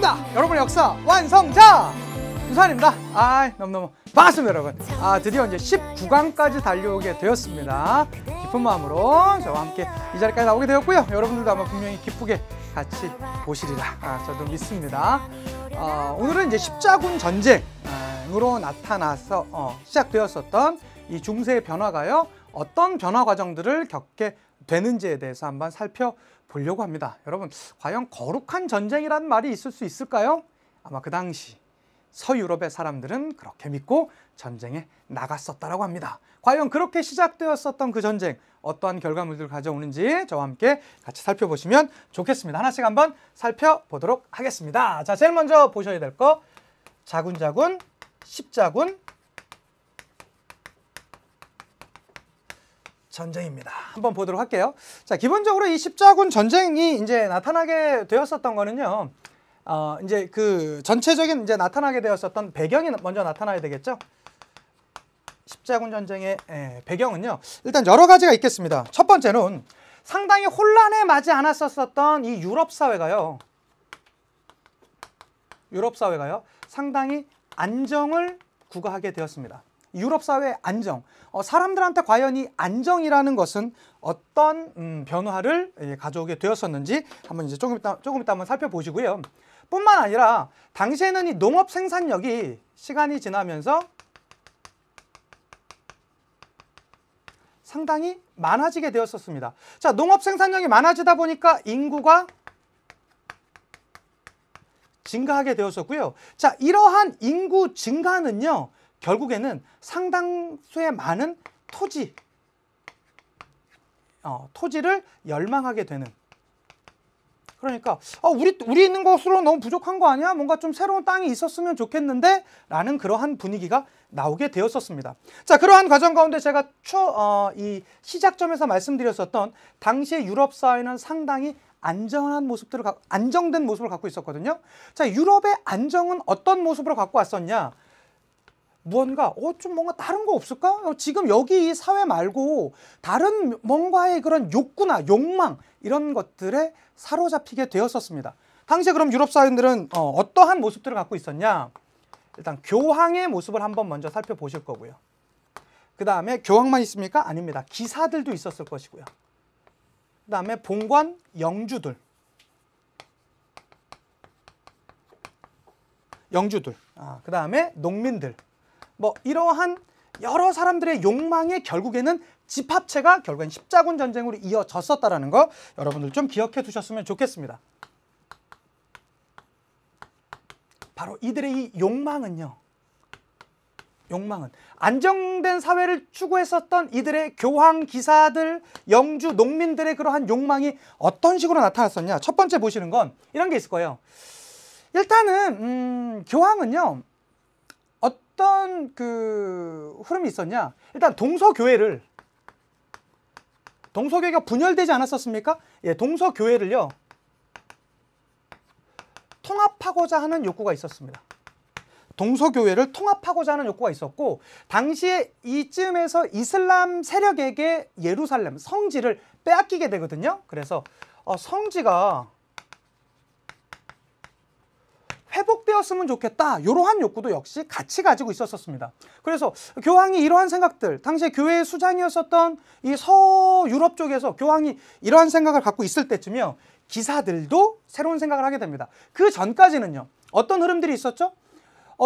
반갑습니다. 여러분의 역사 완성자 유산입니다. 너무너무 반갑습니다, 여러분. 드디어 이제 19강까지 달려오게 되었습니다. 기쁜 마음으로 저와 함께 이 자리까지 나오게 되었고요. 여러분들도 아마 분명히 기쁘게 같이 보시리라 저도 믿습니다. 오늘은 이제 십자군 전쟁으로 나타나서 시작되었었던 이 중세의 변화가요, 어떤 변화 과정들을 겪게 되는지에 대해서 한번 살펴보려고 합니다. 여러분, 과연 거룩한 전쟁이라는 말이 있을 수 있을까요? 아마 그 당시 서유럽의 사람들은 그렇게 믿고 전쟁에 나갔었다라고 합니다. 과연 그렇게 시작되었었던 그 전쟁, 어떠한 결과물들을 가져오는지 저와 함께 같이 살펴보시면 좋겠습니다. 하나씩 한번 살펴보도록 하겠습니다. 자, 제일 먼저 보셔야 될 거, 자군자군, 십자군 전쟁입니다. 한번 보도록 할게요. 자, 기본적으로 이 십자군 전쟁이 이제 나타나게 되었었던 거는요, 이제 그 전체적인 이제 나타나게 되었었던 배경이 먼저 나타나야 되겠죠. 십자군 전쟁의 배경은요, 일단 여러 가지가 있겠습니다. 첫 번째는 상당히 혼란에 맞지 않았었던 이 유럽 사회가요, 상당히 안정을 구가하게 되었습니다. 유럽 사회의 안정, 사람들한테 과연 이 안정이라는 것은 어떤 변화를 가져오게 되었었는지 한번 이제 조금 이따 한번 살펴보시고요. 뿐만 아니라 당시에는 이 농업 생산력이 시간이 지나면서 상당히 많아지게 되었었습니다. 자, 농업 생산력이 많아지다 보니까 인구가 증가하게 되었었고요. 자, 이러한 인구 증가는요, 결국에는 상당수의 많은 토지를 열망하게 되는, 그러니까 우리 있는 곳으로 너무 부족한 거 아니야? 뭔가 좀 새로운 땅이 있었으면 좋겠는데 라는 그러한 분위기가 나오게 되었었습니다. 자, 그러한 과정 가운데 제가 이 시작점에서 말씀드렸었던 당시의 유럽 사회는 상당히 안정된 모습을 갖고 있었거든요. 자, 유럽의 안정은 어떤 모습으로 갖고 왔었냐? 무언가 좀 뭔가 다른 거 없을까? 지금 여기 이 사회 말고 다른 뭔가의 그런 욕구나 욕망, 이런 것들에 사로잡히게 되었었습니다. 당시에 그럼 유럽 사회들은 어떠한 모습들을 갖고 있었냐? 일단 교황의 모습을 한번 먼저 살펴보실 거고요. 그 다음에 교황만 있습니까? 아닙니다. 기사들도 있었을 것이고요. 그 다음에 봉건, 영주들, 그 다음에 농민들, 뭐 이러한 여러 사람들의 욕망의 결국에는 집합체가 결국엔 십자군 전쟁으로 이어졌었다라는 거 여러분들 좀 기억해 두셨으면 좋겠습니다. 바로 이들의 이 욕망은 안정된 사회를 추구했었던 이들의 교황, 기사들, 영주, 농민들의 그러한 욕망이 어떤 식으로 나타났었냐? 첫 번째 보시는 건 이런 게 있을 거예요. 일단은 교황은요, 어떤 그 흐름이 있었냐? 일단 동서교회가 분열되지 않았었습니까? 예, 동서교회를요 통합하고자 하는 욕구가 있었습니다. 동서교회를 통합하고자 하는 욕구가 있었고, 당시에 이쯤에서 이슬람 세력에게 예루살렘, 성지를 빼앗기게 되거든요. 그래서 성지가 회복되었으면 좋겠다, 이러한 욕구도 역시 같이 가지고 있었습니다. 그래서 교황이 이러한 생각들, 당시에 교회의 수장이었었던 이 서유럽 쪽에서 교황이 이러한 생각을 갖고 있을 때쯤이요, 기사들도 새로운 생각을 하게 됩니다. 그 전까지는요, 어떤 흐름들이 있었죠?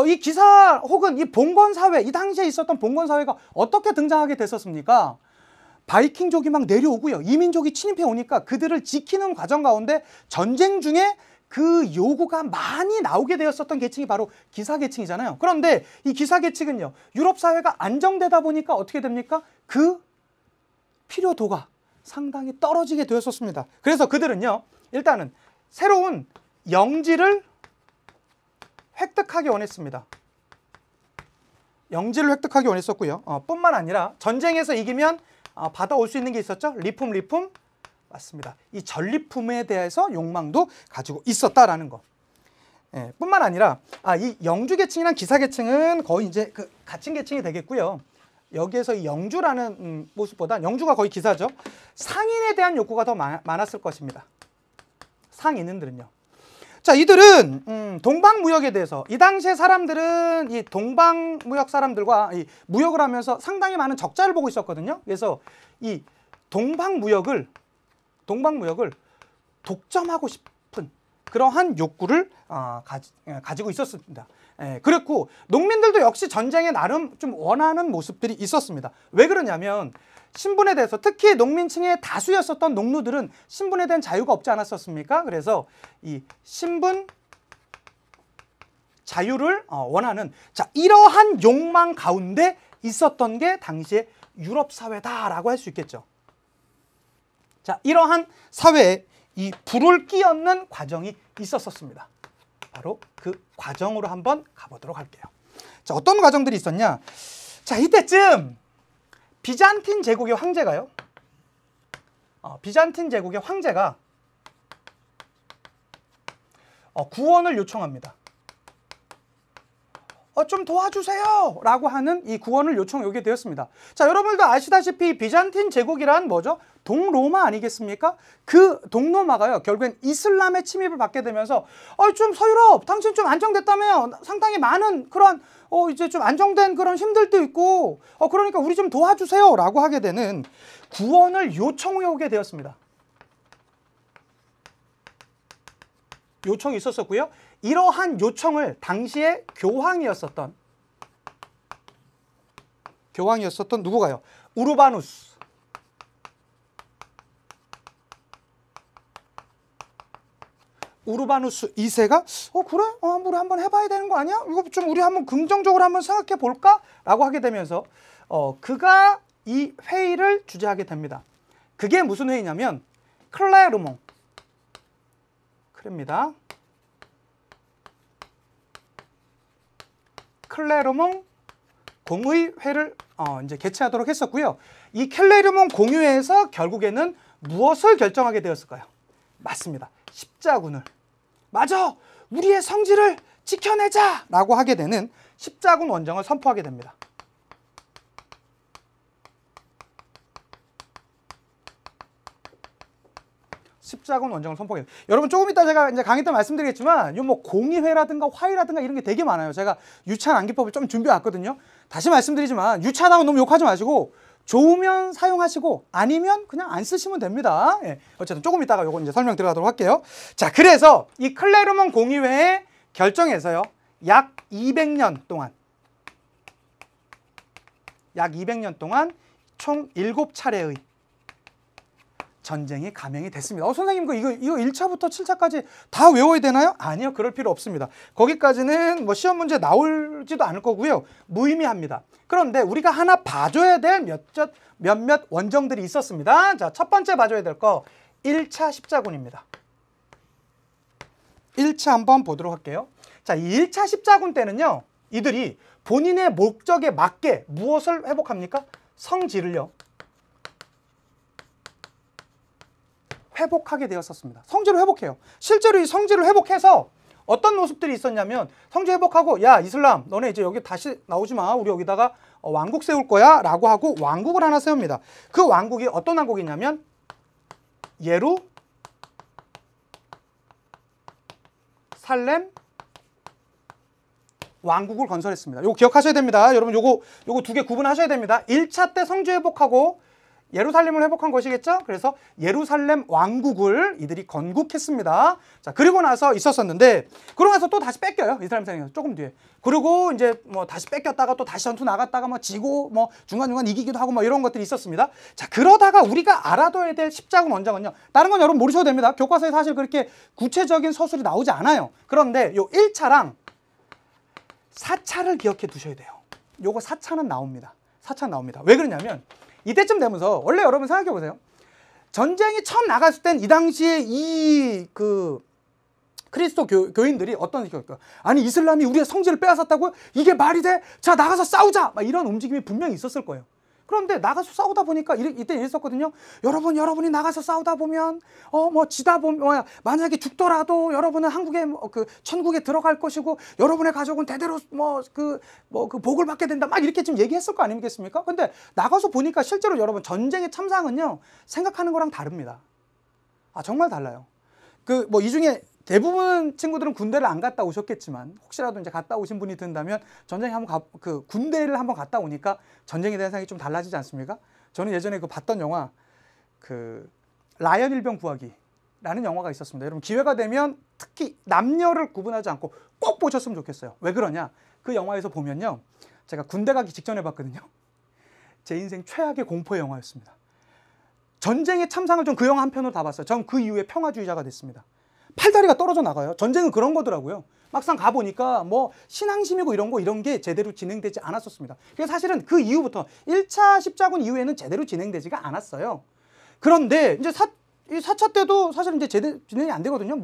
이 기사 혹은 이 봉건사회, 이 당시에 있었던 봉건사회가 어떻게 등장하게 됐었습니까? 바이킹족이 막 내려오고요, 이민족이 침입해 오니까 그들을 지키는 과정 가운데 전쟁 중에 그 요구가 많이 나오게 되었었던 계층이 바로 기사 계층이잖아요. 그런데 이 기사 계층은요, 유럽 사회가 안정되다 보니까 어떻게 됩니까? 그 필요도가 상당히 떨어지게 되었었습니다. 그래서 그들은요, 일단은 새로운 영지를 획득하기 원했습니다. 영지를 획득하기 원했었고요. 뿐만 아니라 전쟁에서 이기면 받아올 수 있는 게 있었죠. 리품. 맞습니다. 이 전리품에 대해서 욕망도 가지고 있었다라는 거. 뿐만 아니라 이 영주 계층이랑 기사 계층은 거의 이제 그 갇힌 계층이 되겠고요. 여기에서 이 영주라는 모습보다, 영주가 거의 기사죠, 상인에 대한 욕구가 더 많았을 것입니다. 상인들은요. 자, 이들은 동방무역에 대해서 이 당시에 사람들은 이 동방무역 사람들과 이 무역을 하면서 상당히 많은 적자를 보고 있었거든요. 그래서 이 동방무역을 독점하고 싶은 그러한 욕구를 가지고 있었습니다. 그랬고 농민들도 역시 전쟁에 나름 좀 원하는 모습들이 있었습니다. 왜 그러냐면 신분에 대해서, 특히 농민층의 다수였었던 농노들은 신분에 대한 자유가 없지 않았었습니까? 그래서 이 신분 자유를 원하는, 자, 이러한 욕망 가운데 있었던 게 당시의 유럽 사회다라고 할 수 있겠죠. 자, 이러한 사회에 이 불을 끼얹는 과정이 있었습니다. 바로 그 과정으로 한번 가보도록 할게요. 자, 어떤 과정들이 있었냐? 자, 이때쯤 비잔틴 제국의 황제가요. 비잔틴 제국의 황제가 구원을 요청합니다. 좀 도와주세요 라고 하는 이 구원을 요청하게 되었습니다. 자, 여러분들도 아시다시피 비잔틴 제국이란 뭐죠? 동로마 아니겠습니까? 그 동로마가요, 결국엔 이슬람의 침입을 받게 되면서 좀 서유럽, 당신 좀 안정됐다며, 상당히 많은 그런 이제 좀 안정된 그런 힘들도 있고 그러니까 우리 좀 도와주세요 라고 하게 되는 구원을 요청해 오게 되었습니다. 요청이 있었고요. 이러한 요청을 당시에 교황이었었던 누구가요? 우르바누스 2세가 그래? 우리 한번 해봐야 되는 거 아니야? 이거 좀 우리 한번 긍정적으로 한번 생각해 볼까? 라고 하게 되면서 그가 이 회의를 주재하게 됩니다. 그게 무슨 회의냐면 클레르몽 공의회를 이제 개최하도록 했었고요. 이 클레르몽 공의회에서 결국에는 무엇을 결정하게 되었을까요? 맞습니다. 십자군을, 맞아! 우리의 성질을 지켜내자! 라고 하게 되는 십자군 원정을 선포하게 됩니다. 십자군 원정을 선포해요. 여러분 조금 이따 제가 이제 강의 때 말씀드리겠지만 요 뭐 공의회라든가 화의라든가 이런 게 되게 많아요. 제가 유치한 암기법을 좀 준비해 왔거든요. 다시 말씀드리지만 유치하다고 너무 욕하지 마시고 좋으면 사용하시고 아니면 그냥 안 쓰시면 됩니다. 예. 어쨌든 조금 이따가 요거 이제 설명 들어가도록 할게요. 자, 그래서 이 클레르몽 공의회의 결정에서요. 약 200년 동안 총 7차례의 전쟁이 감행이 됐습니다. 선생님 이거 1차부터 7차까지 다 외워야 되나요? 아니요, 그럴 필요 없습니다. 거기까지는 뭐 시험 문제 나올지도 않을 거고요. 무의미합니다. 그런데 우리가 하나 봐줘야 될 몇몇 원정들이 있었습니다. 자, 첫 번째 봐줘야 될 거 1차 십자군입니다. 1차 한번 보도록 할게요. 자, 이 1차 십자군 때는요, 이들이 본인의 목적에 맞게 무엇을 회복합니까? 성질을요. 회복하게 되었었습니다. 성질을 회복해요. 실제로 이 성질을 회복해서 어떤 모습들이 있었냐면 성질 회복하고, 야 이슬람 너네 이제 여기 다시 나오지 마. 우리 여기다가 왕국 세울 거야 라고 하고 왕국을 하나 세웁니다. 그 왕국이 어떤 왕국이냐면 예루살렘 왕국을 건설했습니다. 요거 기억하셔야 됩니다. 여러분 요거 두 개 구분하셔야 됩니다. 1차 때 성질 회복하고 예루살렘을 회복한 것이겠죠? 그래서 예루살렘 왕국을 이들이 건국했습니다. 자, 그리고 나서 있었었는데, 그러고 나서 또 다시 뺏겨요. 이스라엘 상에서 조금 뒤에. 그리고 이제 뭐 다시 뺏겼다가 또 다시 전투 나갔다가 뭐 지고 뭐 중간중간 이기기도 하고 뭐 이런 것들이 있었습니다. 자, 그러다가 우리가 알아둬야 될 십자군 원정은요. 다른 건 여러분 모르셔도 됩니다. 교과서에 사실 그렇게 구체적인 서술이 나오지 않아요. 그런데 요 1차랑 4차를 기억해 두셔야 돼요. 요거 4차는 나옵니다. 4차는 나옵니다. 왜 그러냐면 이때쯤 되면서 원래 여러분 생각해 보세요. 전쟁이 처음 나갔을 땐 이 당시에 그리스도 교인들이 어떤 식이었을까? 아니 이슬람이 우리의 성질을 빼앗았다고요? 이게 말이 돼? 자, 나가서 싸우자! 막 이런 움직임이 분명히 있었을 거예요. 그런데 나가서 싸우다 보니까 이때 이랬었거든요. 여러분이 나가서 싸우다 보면 뭐 지다 보면 만약에 죽더라도 여러분은 한국에 그 천국에 들어갈 것이고 여러분의 가족은 대대로 그 복을 받게 된다. 막 이렇게 좀 얘기했을 거 아니겠습니까? 근데 나가서 보니까 실제로 여러분 전쟁의 참상은요 생각하는 거랑 다릅니다. 정말 달라요. 이 중에 대부분 친구들은 군대를 안 갔다 오셨겠지만 혹시라도 이제 갔다 오신 분이 든다면 전쟁에 한번 군대를 한번 갔다 오니까 전쟁에 대한 생각이 좀 달라지지 않습니까? 저는 예전에 봤던 영화 라이언 일병 구하기라는 영화가 있었습니다. 여러분 기회가 되면 특히 남녀를 구분하지 않고 꼭 보셨으면 좋겠어요. 왜 그러냐? 그 영화에서 보면요, 제가 군대 가기 직전에 봤거든요. 제 인생 최악의 공포 영화였습니다. 전쟁의 참상을 좀 그 영화 한 편으로 다 봤어요. 전 그 이후에 평화주의자가 됐습니다. 팔다리가 떨어져 나가요. 전쟁은 그런 거더라고요. 막상 가보니까 뭐 신앙심이고 이런 게 제대로 진행되지 않았었습니다. 그래서 사실은 그 이후부터 1차 십자군 이후에는 제대로 진행되지가 않았어요. 그런데 이제 4차 때도 사실 이제 제대로 진행이 안 되거든요.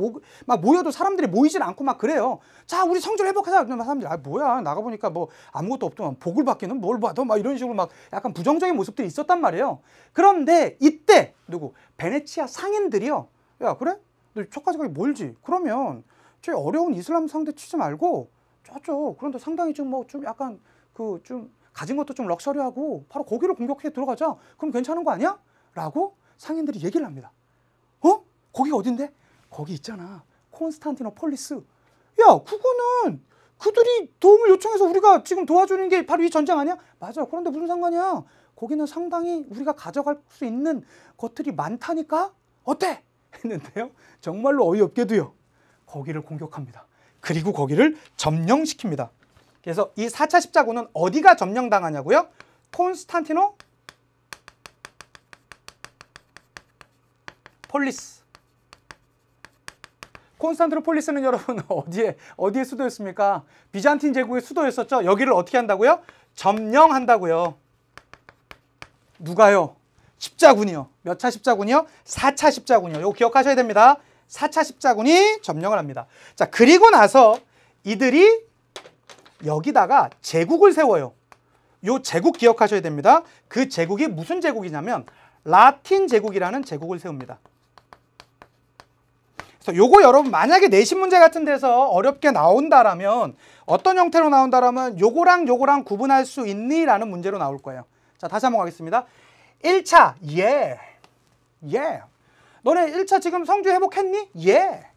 막 모여도 사람들이 모이질 않고 막 그래요. 자, 우리 성전 회복하자. 사람들이 뭐야, 나가보니까 뭐 아무것도 없더만 복을 받기는 뭘 받아, 막 이런 식으로 막 약간 부정적인 모습들이 있었단 말이에요. 그런데 이때 베네치아 상인들이요, 야, 그래? 너 저까지 가기 멀지? 그러면 저 어려운 이슬람 상대 치지 말고 저쪽, 그런데 상당히 좀 약간 좀 가진 것도 좀 럭셔리하고 바로 거기를 공격해 들어가자. 그럼 괜찮은 거 아니야? 라고 상인들이 얘기를 합니다. 거기가 어딘데? 거기 있잖아, 콘스탄티노폴리스. 야, 그거는 그들이 도움을 요청해서 우리가 지금 도와주는 게 바로 이 전쟁 아니야? 맞아. 그런데 무슨 상관이야? 거기는 상당히 우리가 가져갈 수 있는 것들이 많다니까? 어때? 했는데요, 정말로 어이없게도요, 거기를 공격합니다. 그리고 거기를 점령시킵니다. 그래서 이 4차 십자군은 어디가 점령당하냐고요? 콘스탄티노폴리스. 콘스탄티노폴리스는 여러분 어디의 수도였습니까? 비잔틴 제국의 수도였었죠. 여기를 어떻게 한다고요? 점령한다고요. 누가요? 십자군이요. 몇 차 십자군이요? 4차 십자군이요. 이거 기억하셔야 됩니다. 4차 십자군이 점령을 합니다. 자, 그리고 나서 이들이 여기다가 제국을 세워요. 요 제국 기억하셔야 됩니다. 그 제국이 무슨 제국이냐면 라틴 제국이라는 제국을 세웁니다. 그래서 요거 여러분 만약에 내신 문제 같은 데서 어렵게 나온다라면, 어떤 형태로 나온다라면 요거랑 구분할 수 있니? 라는 문제로 나올 거예요. 자, 다시 한번 가겠습니다. 1차 너네 1차 지금 성주 회복했니?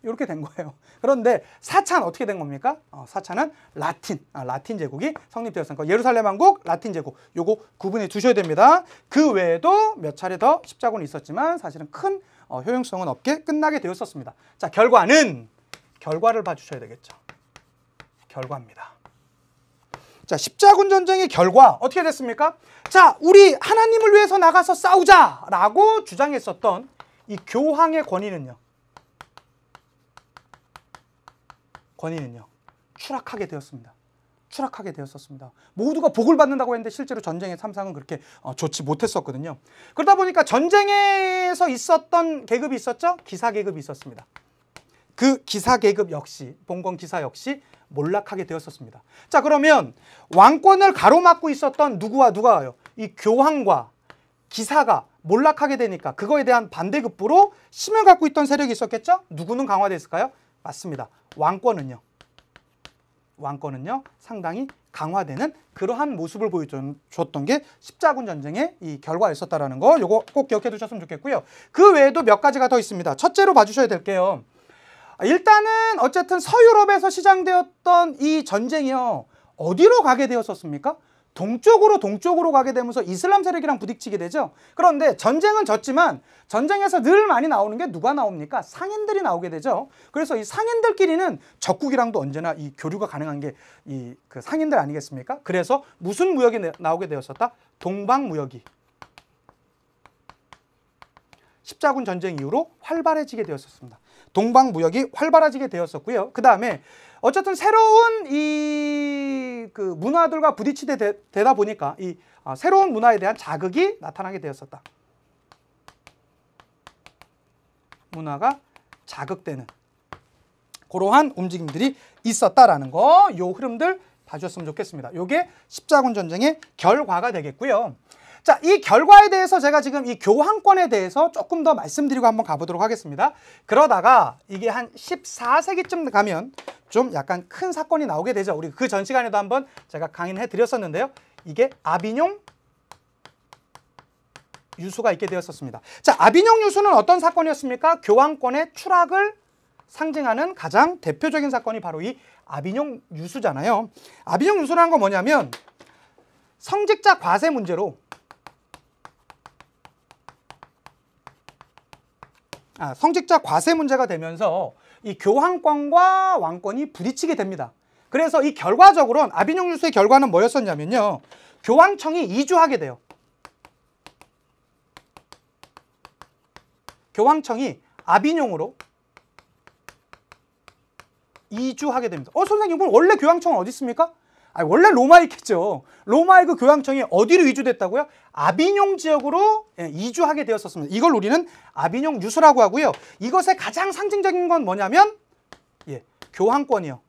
이렇게 된 거예요. 그런데 4차는 어떻게 된 겁니까? 4차는 라틴 제국이 성립되었으니까 예루살렘 왕국, 라틴 제국, 요거 구분해 두셔야 됩니다. 그 외에도 몇 차례 더 십자군이 있었지만 사실은 큰 효용성은 없게 끝나게 되었었습니다. 자, 결과를 봐주셔야 되겠죠. 결과입니다. 자, 십자군 전쟁의 결과 어떻게 됐습니까? 자, 우리 하나님을 위해서 나가서 싸우자라고 주장했었던 이 교황의 권위는요 추락하게 되었습니다. 모두가 복을 받는다고 했는데 실제로 전쟁의 참상은 그렇게 좋지 못했었거든요. 그러다 보니까 전쟁에서 있었던 계급이 있었죠? 기사 계급이 있었습니다. 그 기사 계급 역시, 봉건 기사 역시 몰락하게 되었었습니다. 자, 그러면 왕권을 가로막고 있었던 누가 와요? 이 교황과 기사가 몰락하게 되니까 그거에 대한 반대급부로 힘을 갖고 있던 세력이 있었겠죠? 누구는 강화됐을까요? 맞습니다. 왕권은요 상당히 강화되는 그러한 모습을 보여줬던 게 십자군 전쟁의 이 결과였었다라는 거, 요거 꼭 기억해 두셨으면 좋겠고요. 그 외에도 몇 가지가 더 있습니다. 첫째로 봐주셔야 될게요. 일단은 어쨌든 서유럽에서 시작되었던 이 전쟁이요, 어디로 가게 되었었습니까? 동쪽으로 가게 되면서 이슬람 세력이랑 부딪히게 되죠. 그런데 전쟁은 졌지만 전쟁에서 늘 많이 나오는 게 누가 나옵니까? 상인들이 나오게 되죠. 그래서 이 상인들끼리는 적국이랑도 언제나 이 교류가 가능한 게 그 상인들 아니겠습니까? 그래서 무슨 무역이 나오게 되었었다? 동방무역이 십자군 전쟁 이후로 활발해지게 되었었습니다. 동방무역이 활발해지게 되었었고요. 그 다음에 어쨌든 새로운 그 문화들과 부딪히게 되다 보니까 이 새로운 문화에 대한 자극이 나타나게 되었었다. 문화가 자극되는 그러한 움직임들이 있었다라는 거, 요 흐름들 봐주셨으면 좋겠습니다. 요게 십자군 전쟁의 결과가 되겠고요. 자, 이 결과에 대해서 제가 지금 이 교황권에 대해서 조금 더 말씀드리고 한번 가보도록 하겠습니다. 그러다가 이게 한 14세기쯤 가면 좀 약간 큰 사건이 나오게 되죠. 우리 그 전 시간에도 한번 제가 강의를 해드렸었는데요. 이게 아비뇽 유수가 있게 되었었습니다. 자, 아비뇽 유수는 어떤 사건이었습니까? 교황권의 추락을 상징하는 가장 대표적인 사건이 바로 이 아비뇽 유수잖아요. 아비뇽 유수라는 건 뭐냐면 성직자 과세 문제로 성직자 과세 문제가 되면서 이 교황권과 왕권이 부딪히게 됩니다. 그래서 이 결과적으로는 아비뇽 유수의 결과는 뭐였었냐면요. 교황청이 이주하게 돼요. 교황청이 아비뇽으로 이주하게 됩니다. 선생님, 그럼 원래 교황청은 어디 있습니까? 원래 로마에 있겠죠. 로마의 그 교황청이 어디로 이주됐다고요? 아비뇽 지역으로 이주하게 되었었습니다. 이걸 우리는 아비뇽 유수라고 하고요. 이것의 가장 상징적인 건 뭐냐면 교황권이요.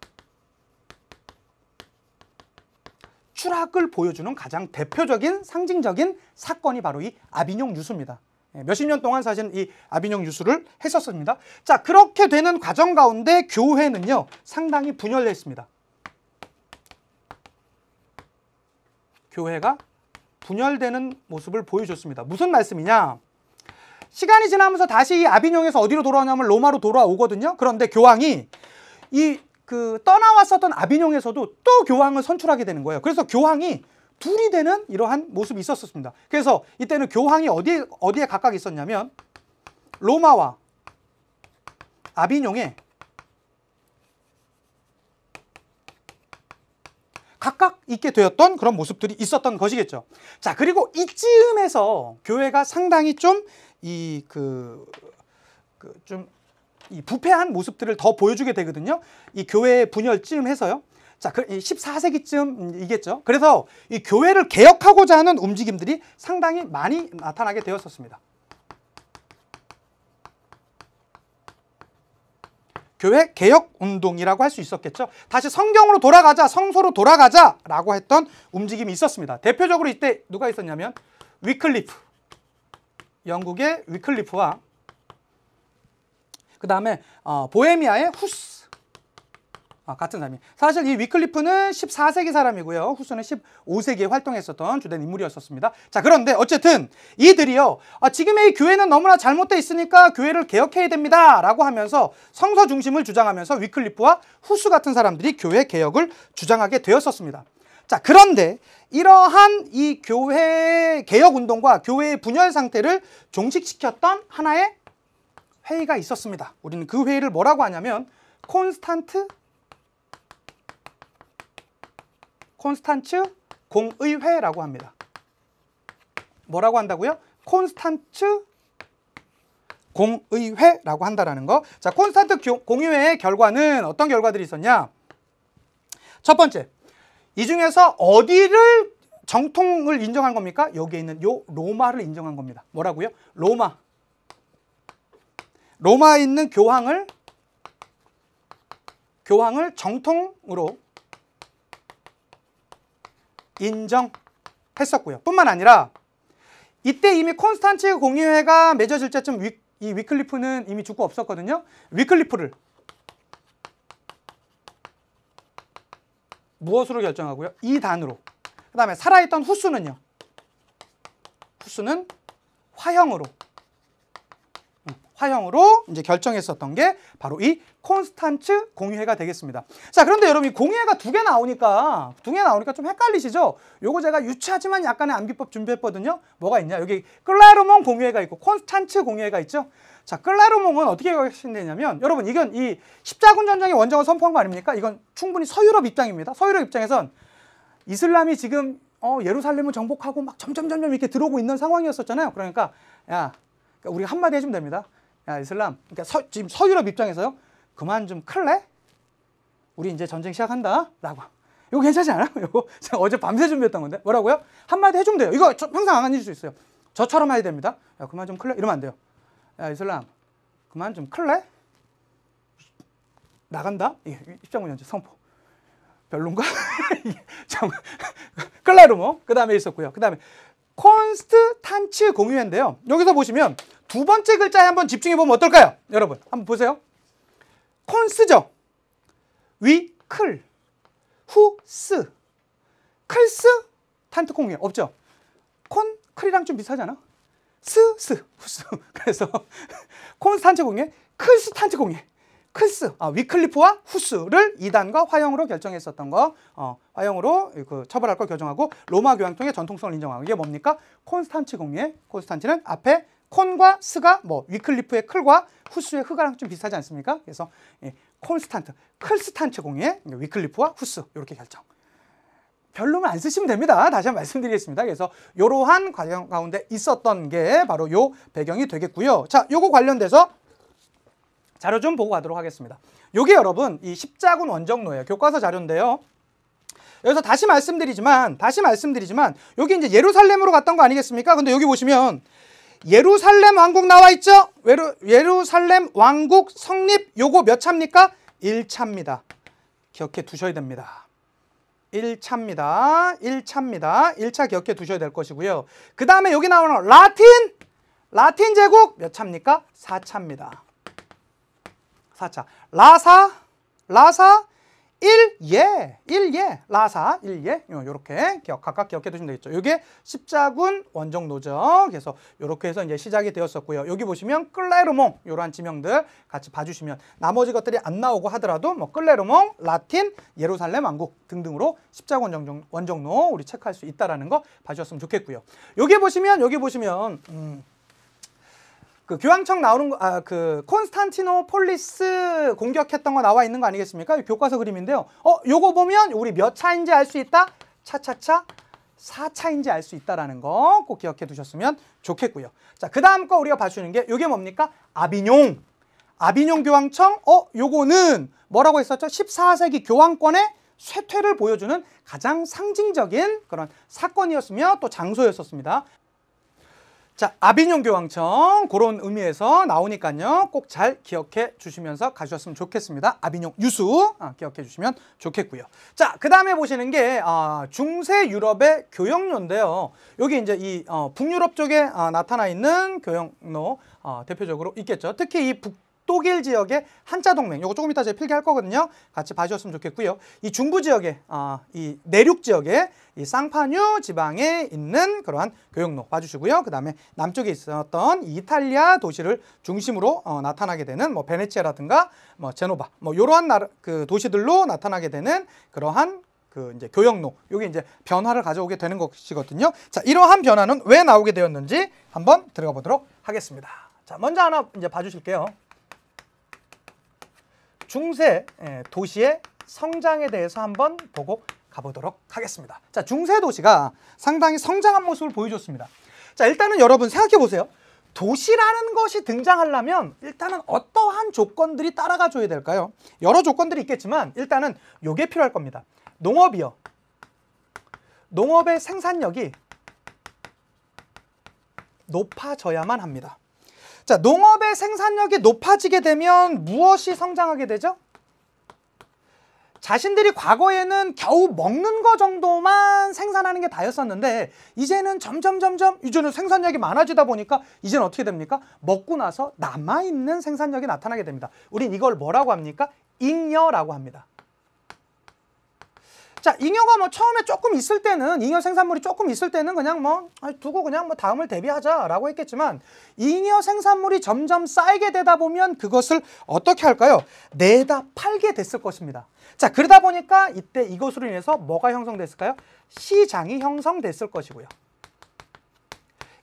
추락을 보여주는 가장 대표적인 상징적인 사건이 바로 이 아비뇽 유수입니다. 몇십 년 동안 사실 이 아비뇽 유수를 했었습니다. 자, 그렇게 되는 과정 가운데 교회는요, 상당히 분열했습니다. 교회가 분열되는 모습을 보여줬습니다. 무슨 말씀이냐? 시간이 지나면서 다시 이 아비뇽에서 어디로 돌아오냐면 로마로 돌아오거든요. 그런데 교황이 떠나왔었던 아비뇽에서도 또 교황을 선출하게 되는 거예요. 그래서 교황이 둘이 되는 이러한 모습이 있었습니다. 그래서 이때는 교황이 어디에 각각 있었냐면 로마와 아비뇽에 각각 있게 되었던 그런 모습들이 있었던 것이겠죠. 자, 그리고 이쯤에서 교회가 상당히 좀 부패한 모습들을 더 보여주게 되거든요. 이 교회의 분열쯤 해서요. 자, 14세기쯤이겠죠. 그래서 이 교회를 개혁하고자 하는 움직임들이 상당히 많이 나타나게 되었었습니다. 교회 개혁 운동이라고 할 수 있었겠죠. 다시 성경으로 돌아가자, 성소로 돌아가자라고 했던 움직임이 있었습니다. 대표적으로 이때 누가 있었냐면 위클리프, 영국의 위클리프와 그 다음에 보헤미아의 후스, 같은 사람이. 사실 이 위클리프는 14세기 사람이고요. 후스는 15세기에 활동했었던 주된 인물이었습니다. 자, 그런데 어쨌든 이들이요, 지금의 이 교회는 너무나 잘못되어 있으니까 교회를 개혁해야 됩니다 라고 하면서 성서 중심을 주장하면서 위클리프와 후스 같은 사람들이 교회 개혁을 주장하게 되었었습니다. 자, 그런데 이러한 이 교회 개혁 운동과 교회의 분열 상태를 종식시켰던 하나의 회의가 있었습니다. 우리는 그 회의를 뭐라고 하냐면 콘스탄츠 공의회라고 합니다. 뭐라고 한다고요? 콘스탄츠 공의회라고 한다라는 거. 자, 콘스탄츠 공의회의 결과는 어떤 결과들이 있었냐? 첫 번째, 이 중에서 어디를 정통을 인정한 겁니까? 여기에 있는 요 로마를 인정한 겁니다. 뭐라고요? 로마에 있는 교황을 정통으로 인정했었고요. 뿐만 아니라 이때 이미 콘스탄츠 공의회가 맺어질 때쯤 이 위클리프는 이미 죽고 없었거든요. 위클리프를 무엇으로 결정하고요? 이단으로. 그 다음에 살아있던 후스는요. 후스는 화형으로 이제 결정했었던 게 바로 이 콘스탄츠 공의회가 되겠습니다. 자, 그런데 여러분, 이 공의회가 두 개 나오니까 좀 헷갈리시죠? 요거 제가 유치하지만 약간의 암기법 준비했거든요. 뭐가 있냐? 여기 클라르몽 공의회가 있고 콘스탄츠 공의회가 있죠. 자, 클라르몽은 어떻게 결정되냐면, 여러분, 이건 이 십자군 전쟁의 원정을 선포한 거 아닙니까? 이건 충분히 서유럽 입장입니다. 서유럽 입장에선 이슬람이 지금 예루살렘을 정복하고 막 점점 이렇게 들어오고 있는 상황이었었잖아요. 그러니까 우리가 한마디 해주면 됩니다. 야, 이슬람, 그러니까 지금 서유럽 입장에서요, 그만 좀 클래? 우리 이제 전쟁 시작한다 라고. 이거 괜찮지 않아요? 이거 제가 어제 밤새 준비했던 건데. 뭐라고요? 한마디 해주면 돼요. 이거 평생 안 하실 수 있어요. 저처럼 해야 됩니다. 야, 그만 좀 클래? 이러면 안 돼요. 야, 이슬람, 그만 좀 클래? 나간다? 입장문 연재 선포. 별론가? 클라르모. 그 다음에 있었고요. 그 다음에 콘스탄츠 공의회인데요. 여기서 보시면 두 번째 글자에 한번 집중해 보면 어떨까요? 여러분, 한번 보세요. 콘스죠. 위클, 후스, 클스, 탄트 공의회 없죠? 클이랑 좀 비슷하잖아. 후스. 그래서 콘스탄츠 공의회, 클스탄츠 공의회. 위클리프와 후스를 이단과 화형으로 결정했었던 거, 화형으로 처벌할 걸 결정하고 로마 교황청의 전통성을 인정하고, 이게 뭡니까? 콘스탄치 공의회. 콘스탄치는 앞에 콘과 스가 위클리프의 클과 후스의 흐가랑 좀 비슷하지 않습니까? 그래서 클스탄츠 공의회, 위클리프와 후스 이렇게 결정. 별로는 안 쓰시면 됩니다. 다시 한번 말씀드리겠습니다. 그래서 이러한 과정 가운데 있었던 게 바로 요 배경이 되겠고요. 자, 요거 관련돼서 자료 좀 보고 가도록 하겠습니다. 요게 여러분 이 십자군 원정로예요. 교과서 자료인데요. 여기서 다시 말씀드리지만 여기 이제 예루살렘으로 갔던 거 아니겠습니까? 근데 여기 보시면 예루살렘 왕국 나와 있죠? 예루살렘 왕국 성립 요거 몇 차입니까? 1차입니다. 기억해 두셔야 됩니다. 1차입니다. 1차 기억해 두셔야 될 것이고요. 그 다음에 여기 나오는 라틴 제국 몇 차입니까? 4차입니다. 4차. 라사 1예. 라사 1예. 요렇게 각각 기억해 두시면 되겠죠. 이게 십자군 원정로죠. 그래서 요렇게 해서 이제 시작이 되었었고요. 여기 보시면 클레르몽 요러한 지명들 같이 봐주시면 나머지 것들이 안 나오고 하더라도 클레르몽, 라틴, 예루살렘 왕국 등등으로 십자군 원정로 우리 체크할 수 있다라는 거 봐주셨으면 좋겠고요. 여기 보시면 그 교황청 나오는 거, 콘스탄티노폴리스 공격했던 거 나와 있는 거 아니겠습니까? 교과서 그림인데요. 요거 보면 우리 몇 차인지 알 수 있다? 차차차 4차인지 알 수 있다라는 거 꼭 기억해 두셨으면 좋겠고요. 자, 그 다음 거 우리가 봐주는 게 요게 뭡니까? 아비뇽 교황청. 요거는 뭐라고 했었죠? 14세기 교황권의 쇠퇴를 보여주는 가장 상징적인 그런 사건이었으며 또 장소였었습니다. 자, 아비뇽 교황청 그런 의미에서 나오니까요. 꼭 잘 기억해 주시면서 가셨으면 좋겠습니다. 아비뇽 유수 기억해 주시면 좋겠고요. 자, 그 다음에 보시는 게 중세 유럽의 교역로인데요. 여기 이제 이 북유럽 쪽에 나타나 있는 교역로 대표적으로 있겠죠. 특히 이 북독일 지역의 한자 동맹, 요거 조금 이따 제가 필기할 거거든요. 같이 봐주셨으면 좋겠고요. 이 중부 지역에 이 내륙 지역에 이 쌍파뉴 지방에 있는 그러한 교역로 봐주시고요. 그 다음에 남쪽에 있었던 이탈리아 도시를 중심으로 나타나게 되는 베네치아라든가 제노바 이러한 그 도시들로 나타나게 되는 그러한 그 이제 교역로, 요게 이제 변화를 가져오게 되는 것이거든요. 자, 이러한 변화는 왜 나오게 되었는지 한번 들어가 보도록 하겠습니다. 자, 먼저 하나 이제 봐주실게요. 중세 도시의 성장에 대해서 한번 보고 가보도록 하겠습니다. 자, 중세 도시가 상당히 성장한 모습을 보여줬습니다. 자, 일단은 여러분 생각해 보세요. 도시라는 것이 등장하려면 일단은 어떠한 조건들이 따라가 줘야 될까요? 여러 조건들이 있겠지만 일단은 요게 필요할 겁니다. 농업이요. 농업의 생산력이 높아져야만 합니다. 자, 농업의 생산력이 높아지게 되면 무엇이 성장하게 되죠? 자신들이 과거에는 겨우 먹는 거 정도만 생산하는 게 다였었는데 이제는 점점 이제는 생산력이 많아지다 보니까 이제는 어떻게 됩니까? 먹고 나서 남아있는 생산력이 나타나게 됩니다. 우린 이걸 뭐라고 합니까? 잉여라고 합니다. 자, 잉여가 처음에 조금 있을 때는, 잉여 생산물이 조금 있을 때는 그냥 두고 그냥 다음을 대비하자라고 했겠지만 잉여 생산물이 점점 쌓이게 되다 보면 그것을 어떻게 할까요? 내다 팔게 됐을 것입니다. 자, 그러다 보니까 이때 이것으로 인해서 뭐가 형성됐을까요? 시장이 형성됐을 것이고요.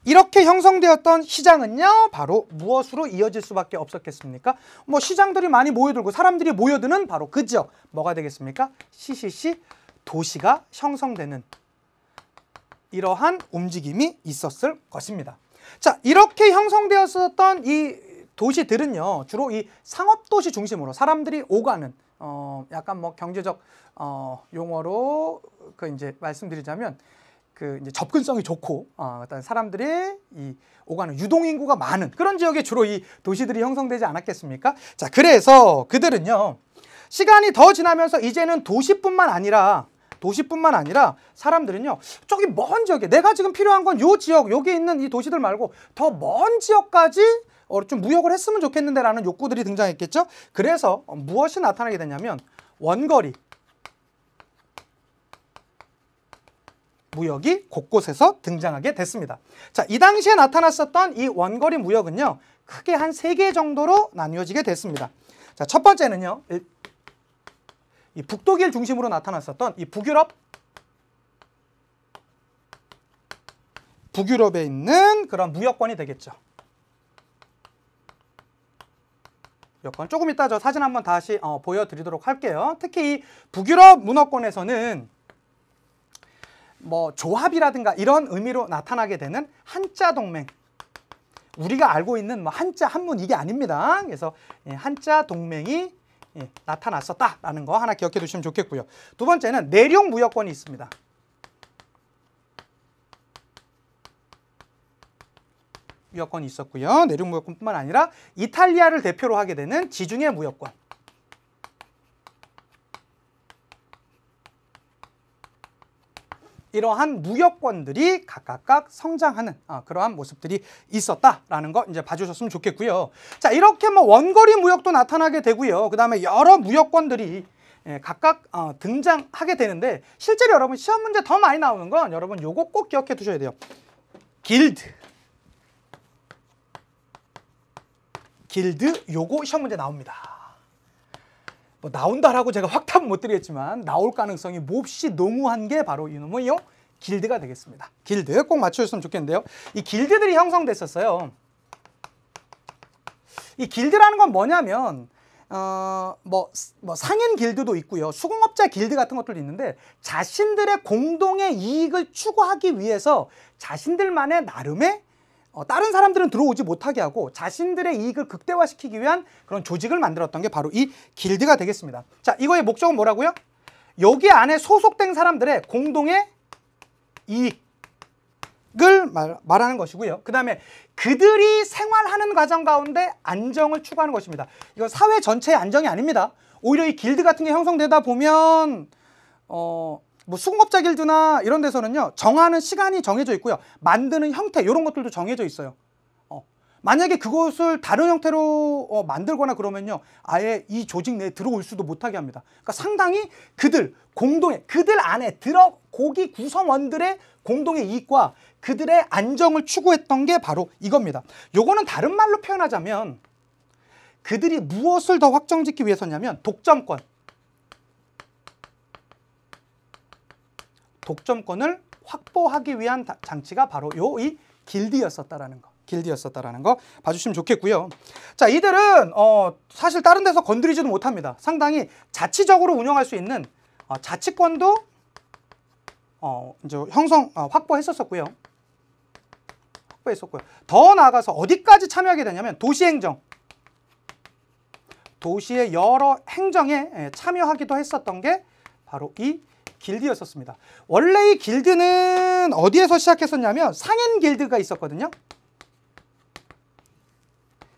이렇게 형성되었던 시장은요, 바로 무엇으로 이어질 수밖에 없었겠습니까? 시장들이 많이 모여들고 사람들이 모여드는 바로 그 지역, 뭐가 되겠습니까? CCC 도시가 형성되는 이러한 움직임이 있었을 것입니다. 자, 이렇게 형성되었었던 이 도시들은요, 주로 이 상업도시 중심으로 사람들이 오가는 약간 경제적 용어로 이제 말씀드리자면 이제 접근성이 좋고 사람들이 이 오가는 유동인구가 많은 그런 지역에 주로 이 도시들이 형성되지 않았겠습니까? 자, 그래서 그들은요, 시간이 더 지나면서 이제는 도시뿐만 아니라 사람들은요, 저기 먼 지역에 내가 지금 필요한 건 요 지역, 여기 있는 이 도시들 말고 더 먼 지역까지 좀 무역을 했으면 좋겠는데 라는 욕구들이 등장했겠죠. 그래서 무엇이 나타나게 되냐면 원거리 무역이 곳곳에서 등장하게 됐습니다. 자, 이 당시에 나타났었던 이 원거리 무역은요, 크게 한 3개 정도로 나뉘어지게 됐습니다. 자, 첫 번째는요. 이 북독일 중심으로 나타났었던 이 북유럽에 있는 그런 무역권이 되겠죠. 무역권. 조금 이따 저 사진 한번 다시 보여드리도록 할게요. 특히 이 북유럽 문어권에서는 뭐 조합이라든가 이런 의미로 나타나게 되는 한자 동맹. 우리가 알고 있는 뭐 한자 한문 이게 아닙니다. 그래서 한자 동맹이 나타났었다라는 거 하나 기억해 두시면 좋겠고요. 두 번째는 내륙 무역권이 있습니다. 무역권이 있었고요. 내륙 무역권뿐만 아니라 이탈리아를 대표로 하게 되는 지중해 무역권. 이러한 무역권들이 각각 성장하는 그러한 모습들이 있었다라는 거 이제 봐주셨으면 좋겠고요. 자, 이렇게 뭐 원거리 무역도 나타나게 되고요. 그 다음에 여러 무역권들이 각각 등장하게 되는데 실제로 여러분 시험 문제 더 많이 나오는 건 여러분 요거 꼭 기억해 두셔야 돼요. 길드 요거 시험 문제 나옵니다. 뭐 나온다라고 제가 확답은 못 드리겠지만 나올 가능성이 몹시 농후한 게 바로 이놈의 길드가 되겠습니다. 길드 꼭 맞춰주셨으면 좋겠는데요. 이 길드들이 형성됐었어요. 이 길드라는 건 뭐냐면 뭐 상인 길드도 있고요. 수공업자 길드 같은 것들도 있는데 자신들의 공동의 이익을 추구하기 위해서 자신들만의 나름의 다른 사람들은 들어오지 못하게 하고 자신들의 이익을 극대화시키기 위한 그런 조직을 만들었던 게 바로 이 길드가 되겠습니다. 자, 이거의 목적은 뭐라고요? 여기 안에 소속된 사람들의 공동의 이익을 말하는 것이고요. 그 다음에 그들이 생활하는 과정 가운데 안정을 추구하는 것입니다. 이건 사회 전체의 안정이 아닙니다. 오히려 이 길드 같은 게 형성되다 보면 뭐 수공업자 길드나 이런 데서는요 정하는 시간이 정해져 있고요. 만드는 형태 이런 것들도 정해져 있어요. 만약에 그것을 다른 형태로 만들거나 그러면요 아예 이 조직 내에 들어올 수도 못하게 합니다. 그러니까 상당히 그들 안에 고기 구성원들의 공동의 이익과 그들의 안정을 추구했던 게 바로 이겁니다. 요거는 다른 말로 표현하자면 그들이 무엇을 더 확정짓기 위해서냐면 독점권을 확보하기 위한 장치가 바로 이 길드였었다라는 거. 봐주시면 좋겠고요. 자, 이들은 사실 다른 데서 건드리지도 못합니다. 상당히 자치적으로 운영할 수 있는 자치권도 이제 확보했었고요. 더 나아가서 어디까지 참여하게 되냐면 도시행정, 도시의 여러 행정에 참여하기도 했었던 게 바로 이 길드였었습니다. 원래 이 길드는 어디에서 시작했었냐면 상인 길드가 있었거든요.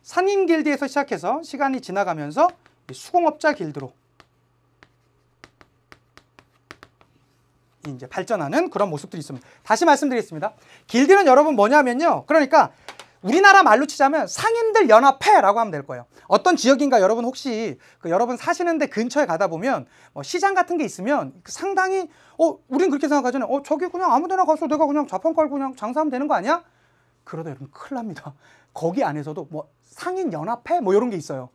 상인 길드에서 시작해서 시간이 지나가면서 수공업자 길드로 이제 발전하는 그런 모습들이 있습니다. 다시 말씀드리겠습니다. 길드는 여러분 뭐냐면요. 그러니까 우리나라 말로 치자면 상인들 연합회라고 하면 될 거예요. 어떤 지역인가 여러분 혹시 여러분 사시는 데 근처에 가다 보면 시장 같은 게 있으면 상당히 우린 그렇게 생각하잖아요. 저기 그냥 아무 데나 가서 내가 그냥 자판 깔고 그냥 장사하면 되는 거 아니야? 그러다 여러분 큰일 납니다. 거기 안에서도 상인 연합회 이런 게 있어요.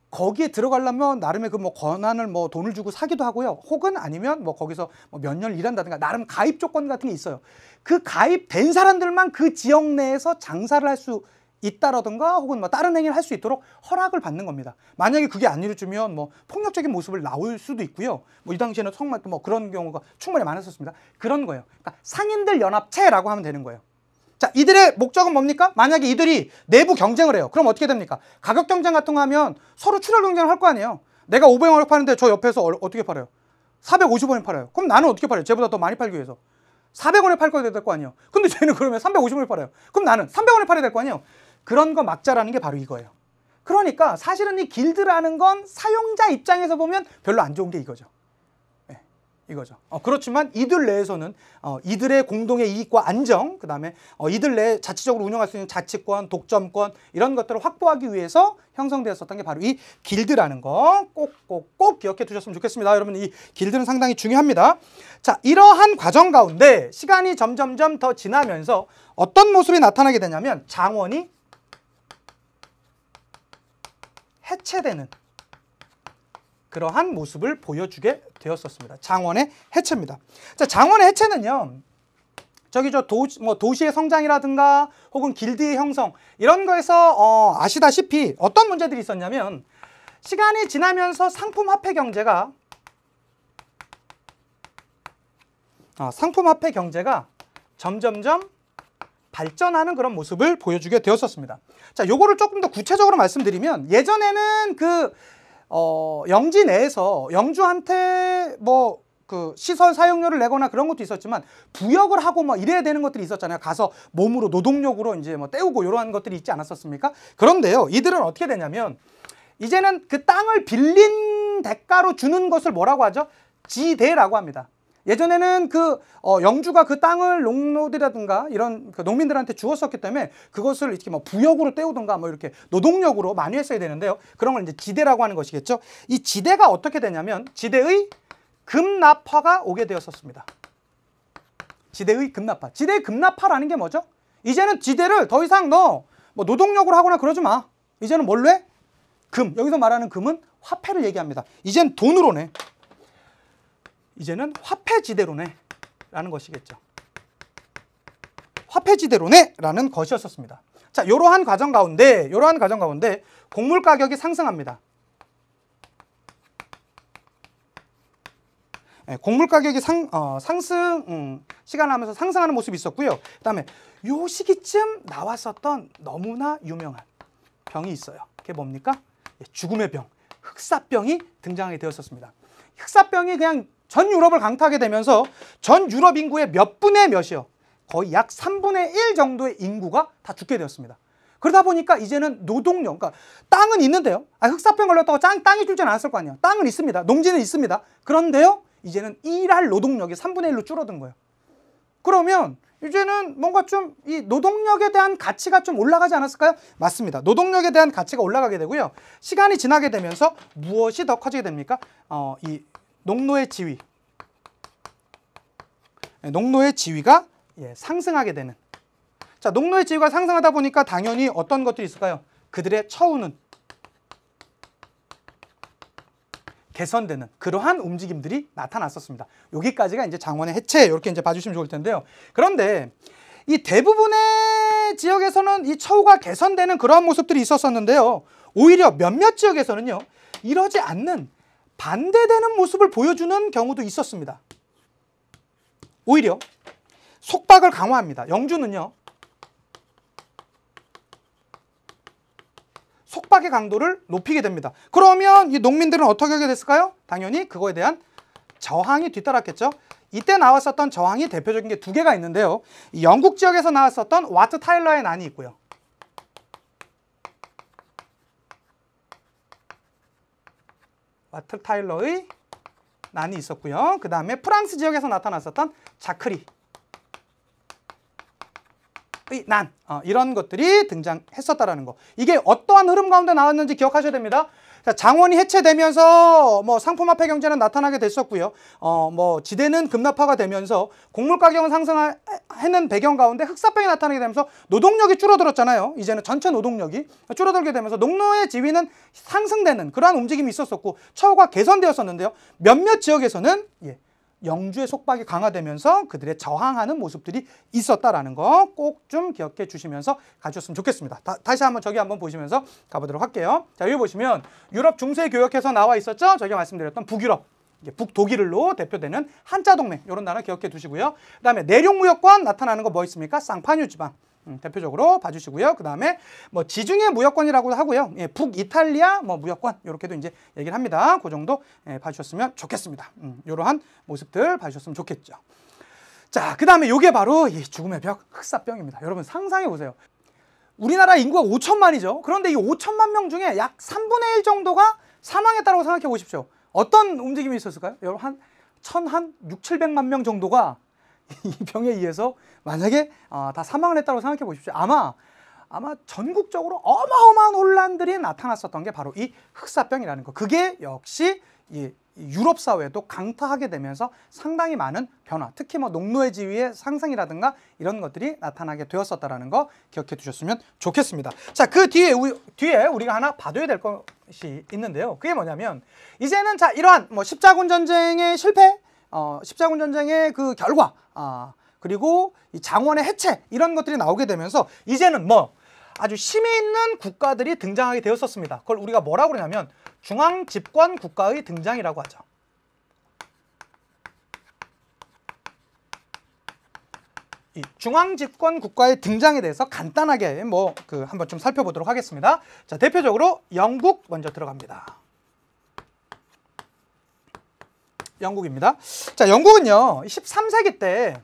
거기에 들어가려면 나름의 그 권한을 돈을 주고 사기도 하고요. 혹은 아니면 거기서 몇 년을 일한다든가 나름 가입 조건 같은 게 있어요. 그 가입된 사람들만 그 지역 내에서 장사를 할 수 있다라든가 혹은 다른 행위를 할 수 있도록 허락을 받는 겁니다. 만약에 그게 안 이루어지면 폭력적인 모습을 나올 수도 있고요. 이 당시에는 정말 그런 경우가 충분히 많았었습니다. 그런 거예요. 그러니까 상인들 연합체라고 하면 되는 거예요. 자, 이들의 목적은 뭡니까? 만약에 이들이 내부 경쟁을 해요. 그럼 어떻게 됩니까? 가격 경쟁 같은 거 하면 서로 출혈 경쟁을 할 거 아니에요. 내가 500원에 파는데 저 옆에서 어떻게 팔아요? 450원에 팔아요. 그럼 나는 어떻게 팔아요? 쟤보다 더 많이 팔기 위해서 400원에 팔 거야 될 거 아니에요. 근데 쟤는 그러면 350원에 팔아요. 그럼 나는 300원에 팔아야 될 거 아니에요. 그런 거 막자라는 게 바로 이거예요. 그러니까 사실은 이 길드라는 건 사용자 입장에서 보면 별로 안 좋은 게 이거죠. 이거죠. 그렇지만 이들 내에서는 이들의 공동의 이익과 안정, 그 다음에 이들 내에 자치적으로 운영할 수 있는 자치권, 독점권 이런 것들을 확보하기 위해서 형성되었었던 게 바로 이 길드라는 거 꼭 기억해 두셨으면 좋겠습니다. 여러분 이 길드는 상당히 중요합니다. 자, 이러한 과정 가운데 시간이 점점점 더 지나면서 어떤 모습이 나타나게 되냐면 장원이 해체되는 그러한 모습을 보여주게 되었었습니다. 장원의 해체입니다. 자, 장원의 해체는요, 저기 도시의 성장이라든가 혹은 길드의 형성 이런 거에서 아시다시피 어떤 문제들이 있었냐면, 시간이 지나면서 상품 화폐 경제가 점점점 발전하는 그런 모습을 보여주게 되었었습니다. 자, 요거를 조금 더 구체적으로 말씀드리면, 예전에는 영지 내에서 영주한테 그 시설 사용료를 내거나 그런 것도 있었지만, 부역을 하고 이래야 되는 것들이 있었잖아요. 가서 몸으로 노동력으로 이제 때우고 이러한 것들이 있지 않았었습니까? 그런데요, 이들은 어떻게 되냐면, 이제는 그 땅을 빌린 대가로 주는 것을 뭐라고 하죠? 지대라고 합니다. 예전에는 영주가 그 땅을 농노들이라든가 이런 농민들한테 주었었기 때문에 그것을 이렇게 부역으로 때우든가 이렇게 노동력으로 많이 했어야 되는데요. 그런 걸 이제 지대라고 하는 것이겠죠. 이 지대가 어떻게 되냐면, 지대의 급납화가 오게 되었었습니다. 지대의 급납화. 지대의 급납화라는 게 뭐죠? 이제는 지대를 더 이상 너 노동력으로 하거나 그러지 마. 이제는 뭘로 해? 금. 여기서 말하는 금은 화폐를 얘기합니다. 이젠 돈으로 내. 이제는 화폐지대로네 라는 것이겠죠. 화폐지대로네 라는 것이었습니다. 자, 이러한 과정 가운데 곡물 가격이 상승합니다. 곡물 가격이 시간을 하면서 상승하는 모습이 있었고요. 그 다음에 요 시기쯤 나왔었던 너무나 유명한 병이 있어요. 그게 뭡니까? 죽음의 병, 흑사병이 등장하게 되었었습니다. 흑사병이 그냥 전 유럽을 강타하게 되면서 전 유럽 인구의 몇 분의 몇이요? 거의 약 3분의 1 정도의 인구가 다 죽게 되었습니다. 그러다 보니까 이제는 노동력, 그러니까 땅은 있는데요. 흑사병 걸렸다고 땅이 줄지는 않았을 거 아니에요. 땅은 있습니다. 농지는 있습니다. 그런데요, 이제는 일할 노동력이 3분의 1로 줄어든 거예요. 그러면 이제는 뭔가 좀 이 노동력에 대한 가치가 좀 올라가지 않았을까요? 맞습니다. 노동력에 대한 가치가 올라가게 되고요. 시간이 지나게 되면서 무엇이 더 커지게 됩니까? 이 농노의 지위. 농노의 지위가 상승하게 되는. 자, 농노의 지위가 상승하다 보니까 당연히 어떤 것들이 있을까요? 그들의 처우는 개선되는 그러한 움직임들이 나타났었습니다. 여기까지가 이제 장원의 해체, 이렇게 이제 봐주시면 좋을 텐데요. 그런데 이 대부분의 지역에서는 이 처우가 개선되는 그러한 모습들이 있었었는데요. 오히려 몇몇 지역에서는요, 이러지 않는 반대되는 모습을 보여주는 경우도 있었습니다. 오히려 속박을 강화합니다. 영주는요, 속박의 강도를 높이게 됩니다. 그러면 이 농민들은 어떻게 하게 됐을까요? 당연히 그거에 대한 저항이 뒤따랐겠죠. 이때 나왔었던 저항이 대표적인 게 두 개가 있는데요. 이 영국 지역에서 나왔었던 와트 타일러의 난이 있고요. 와트 타일러의 난이 있었고요. 그 다음에 프랑스 지역에서 나타났었던 자크리 난, 이런 것들이 등장했었다라는 거. 이게 어떠한 흐름 가운데 나왔는지 기억하셔야 됩니다. 자, 장원이 해체되면서 상품화폐 경제는 나타나게 됐었고요. 지대는 급납화가 되면서 곡물 가격은 상승하는 배경 가운데 흑사병이 나타나게 되면서 노동력이 줄어들었잖아요. 이제는 전체 노동력이 줄어들게 되면서 농노의 지위는 상승되는 그러한 움직임이 있었었고 처우가 개선되었었는데요. 몇몇 지역에서는 영주의 속박이 강화되면서 그들의 저항하는 모습들이 있었다라는 거 꼭 좀 기억해 주시면서 가주셨으면 좋겠습니다. 다시 한번 저기 한번 보시면서 가보도록 할게요. 자, 여기 보시면 유럽 중세 교역에서 나와 있었죠. 저희가 말씀드렸던 북유럽, 북독일로 대표되는 한자동맹, 이런 단어 기억해 두시고요. 그 다음에 내륙무역권 나타나는 거 뭐 있습니까? 쌍파뉴 지방. 대표적으로 봐주시고요. 그 다음에 지중해 무역권이라고도 하고요. 북이탈리아 무역권, 이렇게도 이제 얘기를 합니다. 그 정도 봐주셨으면 좋겠습니다. 이러한 모습들 봐주셨으면 좋겠죠. 자, 그 다음에 이게 바로 이 죽음의 벽, 흑사병입니다. 여러분 상상해 보세요. 우리나라 인구가 5천만이죠. 그런데 이 5천만 명 중에 약 3분의 1 정도가 사망했다고 생각해 보십시오. 어떤 움직임이 있었을까요? 여러분 한 6, 700만 명 정도가 이 병에 의해서 만약에 다 사망을 했다고 생각해 보십시오. 아마 전국적으로 어마어마한 혼란들이 나타났었던 게 바로 이 흑사병이라는 거. 그게 역시 이 유럽 사회도 강타하게 되면서 상당히 많은 변화, 특히 뭐 농노의 지위의 상승이라든가 이런 것들이 나타나게 되었었다라는 거 기억해 두셨으면 좋겠습니다. 자, 그 뒤에 우리가 하나 봐둬야 될 것이 있는데요. 그게 뭐냐면 이제는 자, 이러한 뭐 십자군 전쟁의 실패, 십자군 전쟁의 그 결과, 그리고 이 장원의 해체 이런 것들이 나오게 되면서 이제는 뭐 아주 힘이 있는 국가들이 등장하게 되었었습니다. 그걸 우리가 뭐라고 그러냐면 중앙 집권 국가의 등장이라고 하죠. 이 중앙 집권 국가의 등장에 대해서 간단하게 뭐 한번 좀 살펴보도록 하겠습니다. 자, 대표적으로 영국 먼저 들어갑니다. 영국입니다. 자, 영국은요 13세기 때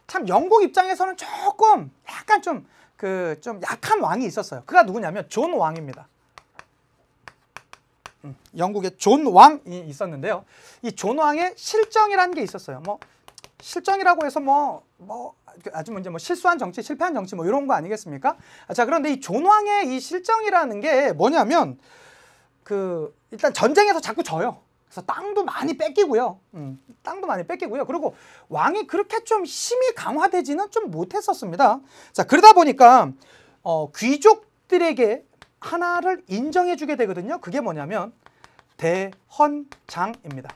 참 영국 입장에서는 조금 약간 좀 약한 왕이 있었어요. 그가 누구냐면 존 왕입니다. 영국에 존 왕이 있었는데요. 이 존 왕의 실정이라는 게 있었어요. 뭐 실정이라고 해서 아주 문제 실수한 정치, 실패한 정치 뭐 이런 거 아니겠습니까? 자, 그런데 이 존 왕의 이 실정이라는 게 뭐냐면 일단 전쟁에서 자꾸 져요. 그래서 땅도 많이 뺏기고요. 그리고 왕이 그렇게 좀 힘이 강화되지는 좀 못했었습니다. 자, 그러다 보니까 귀족들에게 하나를 인정해주게 되거든요. 그게 뭐냐면 대헌장입니다.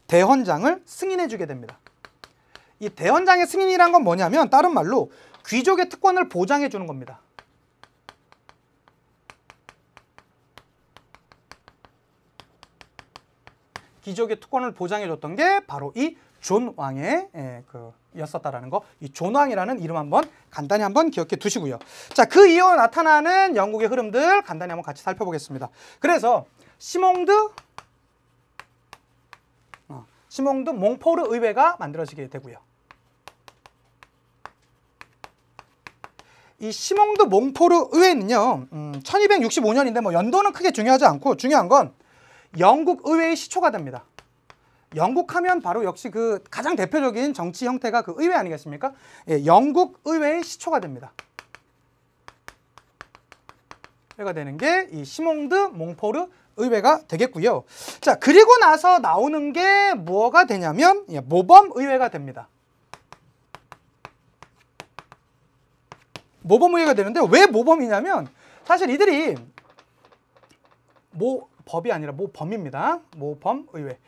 대헌장을 승인해주게 됩니다. 이 대헌장의 승인이란 건 뭐냐면 다른 말로 귀족의 특권을 보장해주는 겁니다. 귀족의 특권을 보장해줬던 게 바로 이 존 왕의 였었다라는 거, 이 존 왕이라는 이름 한번 간단히 한번 기억해 두시고요. 자, 그 이후 나타나는 영국의 흐름들 간단히 한번 같이 살펴보겠습니다. 그래서 시몽드 몽포르 의회가 만들어지게 되고요. 이 시몽드 몽포르 의회는요 1265년인데 뭐 연도는 크게 중요하지 않고 중요한 건 영국 의회의 시초가 됩니다. 영국 하면 바로 역시 그 가장 대표적인 정치 형태가 그 의회 아니겠습니까? 예, 영국 의회의 시초가 됩니다. 의회가 되는 게 이 시몽드 몽포르 의회가 되겠고요. 자, 그리고 나서 나오는 게 뭐가 되냐면 모범 의회가 됩니다. 모범 의회가 되는데 왜 모범이냐면 사실 이들이 법이 아니라 모범입니다. 모범 의회.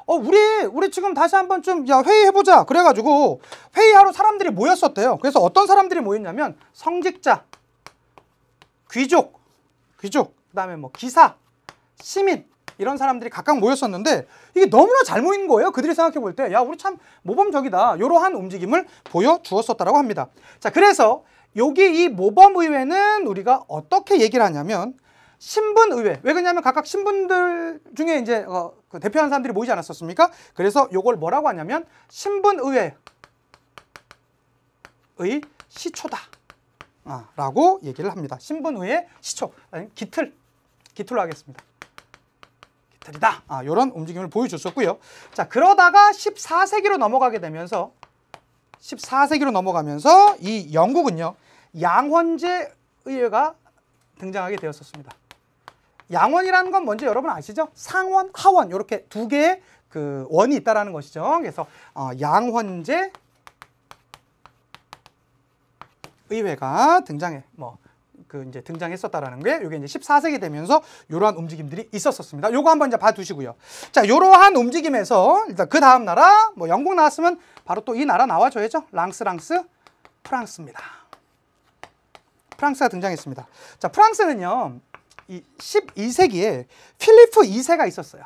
우리 지금 다시 한번 좀 회의해보자. 그래가지고 회의하러 사람들이 모였었대요. 그래서 어떤 사람들이 모였냐면 성직자, 귀족, 그다음에 뭐 기사, 시민 이런 사람들이 각각 모였었는데 이게 너무나 잘 모인 거예요. 그들이 생각해 볼 때 우리 참 모범적이다. 이러한 움직임을 보여주었었다고 합니다. 자, 그래서 여기 이 모범의회는 우리가 어떻게 얘기를 하냐면 신분의회. 왜 그러냐면 각각 신분들 중에 이제 그 대표하는 사람들이 모이지 않았었습니까? 그래서 요걸 뭐라고 하냐면 신분의회의 시초다. 라고 얘기를 합니다. 신분의회의 시초. 아니, 기틀로 하겠습니다. 기틀이다. 이런 움직임을 보여줬었고요. 자, 그러다가 14세기로 넘어가게 되면서 이 영국은요 양원제 의회가 등장하게 되었었습니다. 양원이라는 건 뭔지 여러분 아시죠? 상원, 하원 이렇게 두 개의 그 원이 있다라는 것이죠. 그래서 양원제 의회가 이제 등장했었다라는 게 이게 이제 14세기 되면서 이러한 움직임들이 있었습니다. 요거 한번 이제 봐두시고요. 자, 이러한 움직임에서 일단 그 다음 나라 영국 나왔으면 바로 또 이 나라 나와줘야죠. 랑스 프랑스입니다. 프랑스가 등장했습니다. 자, 프랑스는요 이 12세기에 필리프 2세가 있었어요.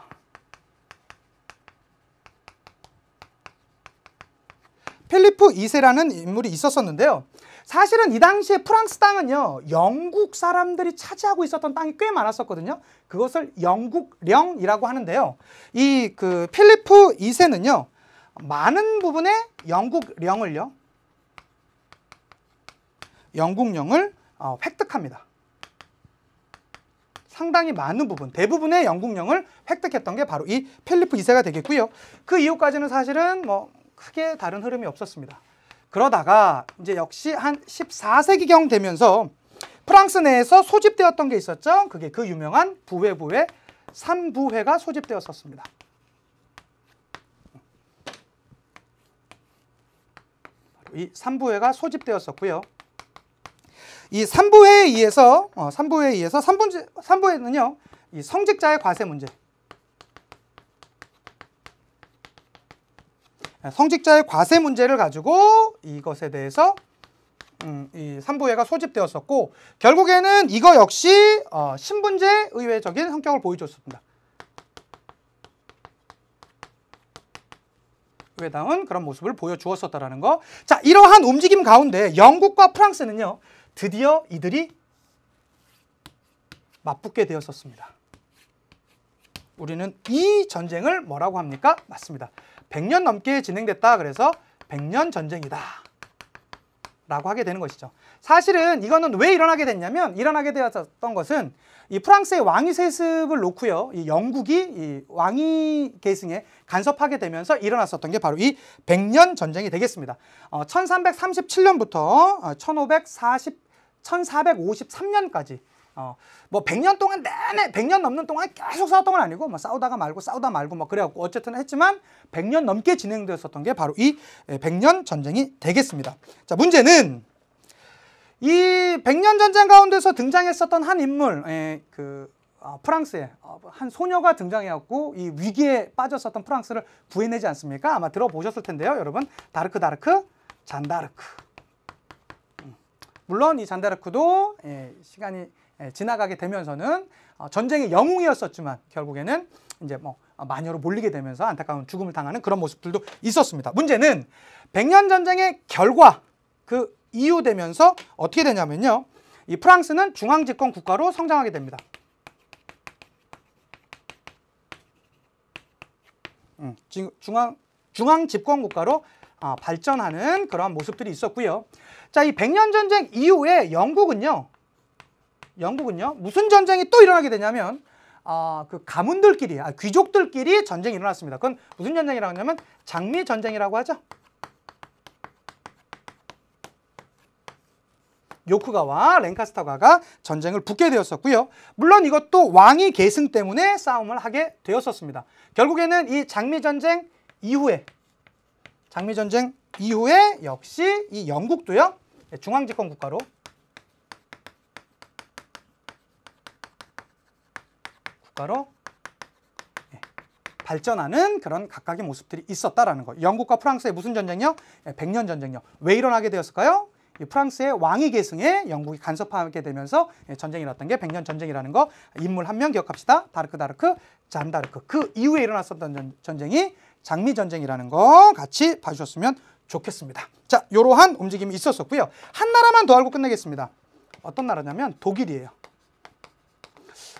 필리프 2세라는 인물이 있었었는데요. 사실은 이 당시에 프랑스 땅은요 영국 사람들이 차지하고 있었던 땅이 꽤 많았었거든요. 그것을 영국령이라고 하는데요. 이 필리프 2세는요 많은 부분의 영국령을 획득합니다. 상당히 많은 부분, 대부분의 영국령을 획득했던 게 바로 이 필리프 2세가 되겠고요. 그 이후까지는 사실은 크게 다른 흐름이 없었습니다. 그러다가 이제 역시 한 14세기경 되면서 프랑스 내에서 소집되었던 게 있었죠. 그게 그 유명한 부회부회 3부회가 소집되었었습니다. 이 삼부회가 소집되었었고요. 이 삼부회에 의해서 삼부회는요, 이 성직자의 과세 문제, 성직자의 과세 문제를 가지고 이것에 대해서 이 삼부회가 소집되었었고, 결국에는 이거 역시 신분제 의회적인 성격을 보여줬습니다. 의회다운 그런 모습을 보여주었었다라는 거. 자, 이러한 움직임 가운데 영국과 프랑스는요, 드디어 이들이 맞붙게 되었었습니다. 우리는 이 전쟁을 뭐라고 합니까? 맞습니다. 100년 넘게 진행됐다. 그래서 100년 전쟁이다 라고 하게 되는 것이죠. 사실은 이거는 왜 일어나게 됐냐면, 일어나게 되었던 것은 이 프랑스의 왕위 세습을 놓고요, 이 영국이 이 왕위 계승에 간섭하게 되면서 일어났었던 게 바로 이 100년 전쟁이 되겠습니다. 1337년부터 1453년까지 뭐 100년 동안 내내 100년 넘는 동안 계속 싸웠던 건 아니고, 뭐 싸우다 말고 뭐 그래갖고 어쨌든 했지만 100년 넘게 진행되었었던 게 바로 이 100년 전쟁이 되겠습니다. 자, 문제는 이 100년 전쟁 가운데서 등장했었던 한 인물, 프랑스의 한 소녀가 등장해갖고 이 위기에 빠졌었던 프랑스를 구해내지 않습니까? 아마 들어보셨을 텐데요, 여러분. 다르크 잔다르크. 물론 이 잔다르크도 시간이 지나가게 되면서는 전쟁의 영웅이었었지만 결국에는 이제 뭐 마녀로 몰리게 되면서 안타까운 죽음을 당하는 그런 모습들도 있었습니다. 문제는 100년 전쟁의 결과, 그 이후 되면서 어떻게 되냐면요, 이 프랑스는 중앙 집권 국가로 성장하게 됩니다. 중앙 집권 국가로 발전하는 그러한 모습들이 있었고요. 자, 이 100년 전쟁 이후에 영국은요 무슨 전쟁이 또 일어나게 되냐면, 그 가문들끼리, 귀족들끼리 전쟁이 일어났습니다. 그건 무슨 전쟁이라고 하냐면 장미 전쟁이라고 하죠. 요크가와 랭카스터가가 전쟁을 붙게 되었었고요. 물론 이것도 왕위 계승 때문에 싸움을 하게 되었었습니다. 결국에는 이 장미 전쟁 이후에 역시 이 영국도요, 중앙 집권 국가로 발전하는 그런 각각의 모습들이 있었다라는 거. 영국과 프랑스의 무슨 전쟁이요? 100년 전쟁이요. 왜 일어나게 되었을까요? 이 프랑스의 왕위 계승에 영국이 간섭하게 되면서 전쟁이 일어났던 게 100년 전쟁이라는 거. 인물 한 명 기억합시다. 다르크 잔다르크. 그 이후에 일어났었던 전쟁이 장미 전쟁이라는 거 같이 봐주셨으면 좋겠습니다. 자, 이러한 움직임이 있었었고요. 한 나라만 더 알고 끝내겠습니다. 어떤 나라냐면 독일이에요.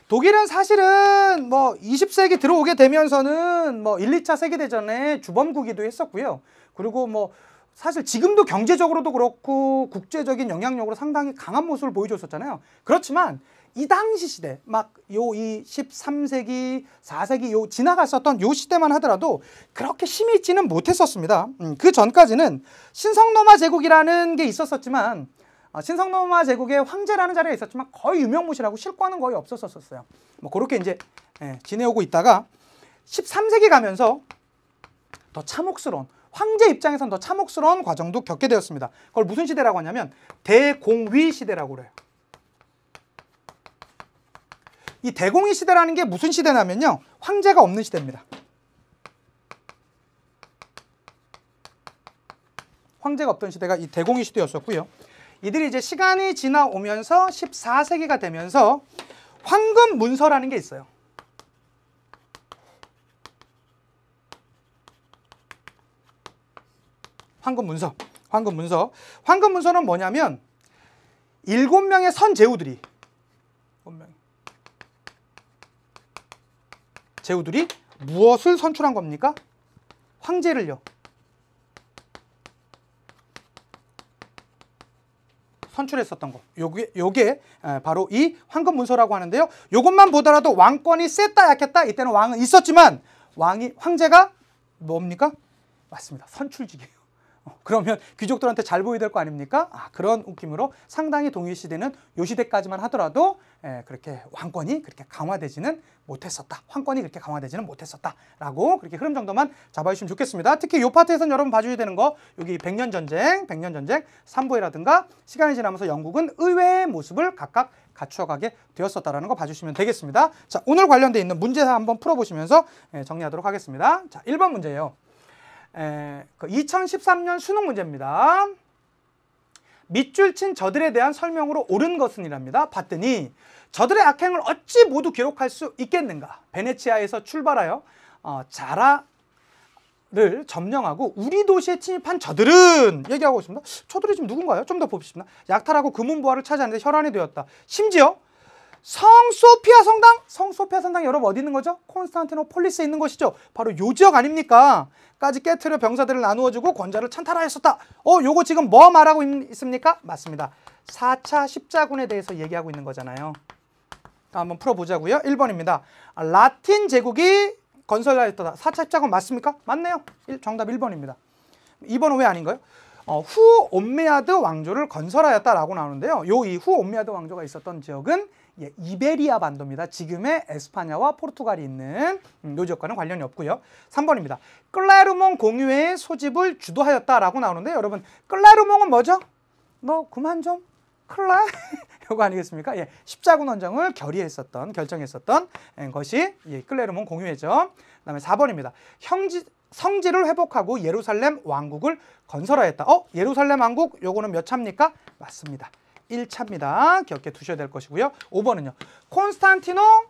독일은 사실은 뭐 20세기 들어오게 되면서는 뭐 1, 2차 세계대전에 주범국이기도 했었고요. 그리고 뭐 사실 지금도 경제적으로도 그렇고 국제적인 영향력으로 상당히 강한 모습을 보여줬었잖아요. 그렇지만 이 당시 시대, 막 이 13세기, 4세기 요 지나갔었던 요 시대만 하더라도 그렇게 힘이 있지는 못했었습니다. 그 전까지는 신성로마 제국이라는 게 있었었지만, 신성로마 제국의 황제라는 자리가 있었지만 거의 유명무실하고 실권은 거의 없었었어요. 뭐 그렇게 이제 지내오고 있다가 13세기 가면서 더 참혹스러운, 황제 입장에선 더 참혹스러운 과정도 겪게 되었습니다. 그걸 무슨 시대라고 하냐면 대공위 시대라고 그래요. 이 대공위 시대라는 게 무슨 시대냐면요, 황제가 없는 시대입니다. 황제가 없던 시대가 이 대공위 시대였었고요. 이들이 이제 시간이 지나오면서 14세기가 되면서 황금 문서라는 게 있어요. 황금 문서는 뭐냐면 7명의 선제후들이 무엇을 선출한 겁니까? 황제를요. 선출했었던 거. 요게 바로 이 황금 문서라고 하는데요. 요것만 보더라도 왕권이 셌다 약했다, 이때는 왕은 있었지만 황제가 뭡니까? 맞습니다. 선출직이에요. 그러면 귀족들한테 잘 보여야 될 거 아닙니까? 그런 웃김으로 상당히 동일시대는 요 시대까지만 하더라도 그렇게 왕권이 그렇게 강화되지는 못했었다. 황권이 그렇게 강화되지는 못했었다라고 그렇게 흐름 정도만 잡아주시면 좋겠습니다. 특히 이 파트에서는 여러분 봐주셔야 되는 거 여기 100년 전쟁 3부회라든가 시간이 지나면서 영국은 의외의 모습을 각각 갖추어가게 되었었다라는 거 봐주시면 되겠습니다. 자, 오늘 관련돼 있는 문제 한번 풀어보시면서 정리하도록 하겠습니다. 자, 1번 문제예요. 2013년 수능 문제입니다. 밑줄 친 저들에 대한 설명으로 옳은 것은 이랍니다. 봤더니 저들의 악행을 어찌 모두 기록할 수 있겠는가. 베네치아에서 출발하여 자라를 점령하고 우리 도시에 침입한 저들은 얘기하고 있습니다. 저들이 지금 누군가요? 좀 더 봅시다. 약탈하고 금은보화를 차지하는데 혈안이 되었다. 심지어 성소피아 성당 여러분 어디 있는 거죠? 콘스탄티노폴리스에 있는 것이죠. 바로 요 지역 아닙니까? 까지 깨트려 병사들을 나누어주고 권좌를 찬탈하였었다. 요거 지금 뭐 말하고 있습니까? 맞습니다. 4차 십자군에 대해서 얘기하고 있는 거잖아요. 한번 풀어보자고요. 1번입니다. 라틴 제국이 건설하였다. 4차 십자군 맞습니까? 맞네요. 정답 1번입니다. 2번은 왜 아닌가요? 후 옴메아드 왕조를 건설하였다라고 나오는데요. 이 후 옴메아드 왕조가 있었던 지역은 이베리아 반도입니다. 지금의 에스파냐와 포르투갈이 있는 요 지역과는 관련이 없고요. 3번입니다. 클레르몽 공유회의 소집을 주도하였다라고 나오는데 여러분 클레르몽은 뭐죠? 너 그만 좀 클레 요거 아니겠습니까? 십자군 원정을 결정했었던 것이 클레르몽 공유회죠. 그다음에 4번입니다. 성지를 회복하고 예루살렘 왕국을 건설하였다. 예루살렘 왕국 요거는 몇 차입니까? 맞습니다. 1차입니다. 기억해 두셔야 될 것이고요. 5번은요. 콘스탄티노플을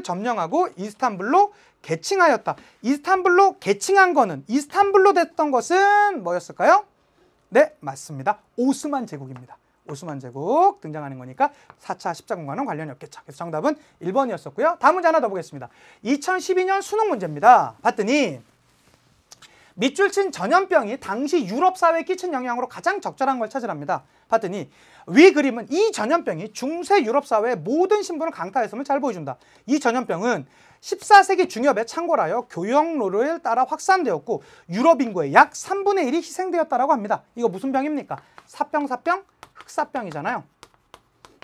점령하고 이스탄불로 개칭하였다. 이스탄불로 개칭한 거는 이스탄불로 됐던 것은 뭐였을까요? 네, 맞습니다. 오스만 제국입니다. 오스만 제국 등장하는 거니까 4차 십자군과는 관련이 없겠죠. 그래서 정답은 1번이었었고요. 다음 문제 하나 더 보겠습니다. 2012년 수능 문제입니다. 봤더니 밑줄 친 전염병이 당시 유럽 사회에 끼친 영향으로 가장 적절한 걸 찾으랍니다. 봤더니 위 그림은 이 전염병이 중세 유럽 사회의 모든 신분을 강타했음을 잘 보여준다. 이 전염병은 14세기 중엽에 창궐하여 교역로를 따라 확산되었고 유럽 인구의 약 3분의 1이 희생되었다라고 합니다. 이거 무슨 병입니까? 사병, 흑사병이잖아요.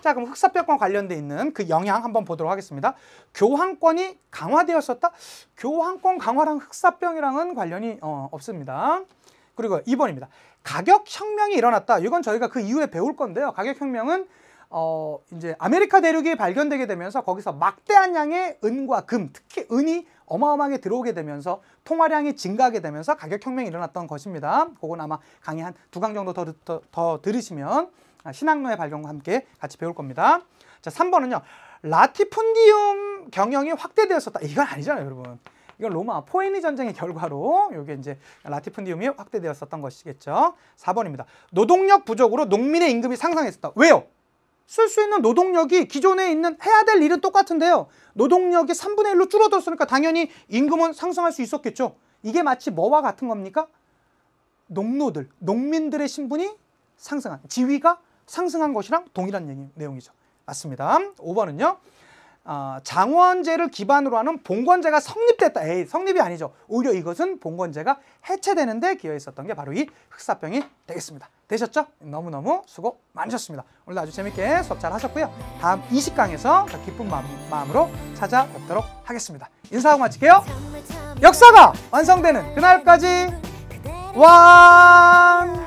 자, 그럼 흑사병과 관련돼 있는 그 영향 한번 보도록 하겠습니다. 교황권이 강화되었었다? 교황권 강화랑 흑사병이랑은 관련이 없습니다. 그리고 2번입니다. 가격혁명이 일어났다. 이건 저희가 그 이후에 배울 건데요. 가격혁명은 이제 아메리카 대륙이 발견되게 되면서 거기서 막대한 양의 은과 금, 특히 은이 어마어마하게 들어오게 되면서 통화량이 증가하게 되면서 가격혁명이 일어났던 것입니다. 그건 아마 강의 한 2강 정도 더 들으시면 신학로의 발견과 함께 같이 배울 겁니다. 자, 3번은요. 라티푼디움 경영이 확대되었었다. 이건 아니잖아요, 여러분. 이건 로마 포에니 전쟁의 결과로 이게 이제 라티푼디움이 확대되었었던 것이겠죠. 4번입니다. 노동력 부족으로 농민의 임금이 상승했었다. 왜요? 쓸 수 있는 노동력이 기존에 있는 해야 될 일은 똑같은데요. 노동력이 3분의 1로 줄어들었으니까 당연히 임금은 상승할 수 있었겠죠. 이게 마치 뭐와 같은 겁니까? 농민들의 신분이 상승한, 지위가 상승한 것이랑 동일한 내용이죠. 맞습니다. 5번은요. 장원제를 기반으로 하는 봉건제가 성립됐다. 성립이 아니죠. 오히려 이것은 봉건제가 해체되는 데 기여했었던 게 바로 이 흑사병이 되겠습니다. 되셨죠? 너무너무 수고 많으셨습니다. 오늘도 아주 재밌게 수업 잘 하셨고요. 다음 20강에서 더 기쁜 마음으로 찾아뵙도록 하겠습니다. 인사하고 마칠게요. 역사가 완성되는 그날까지 완!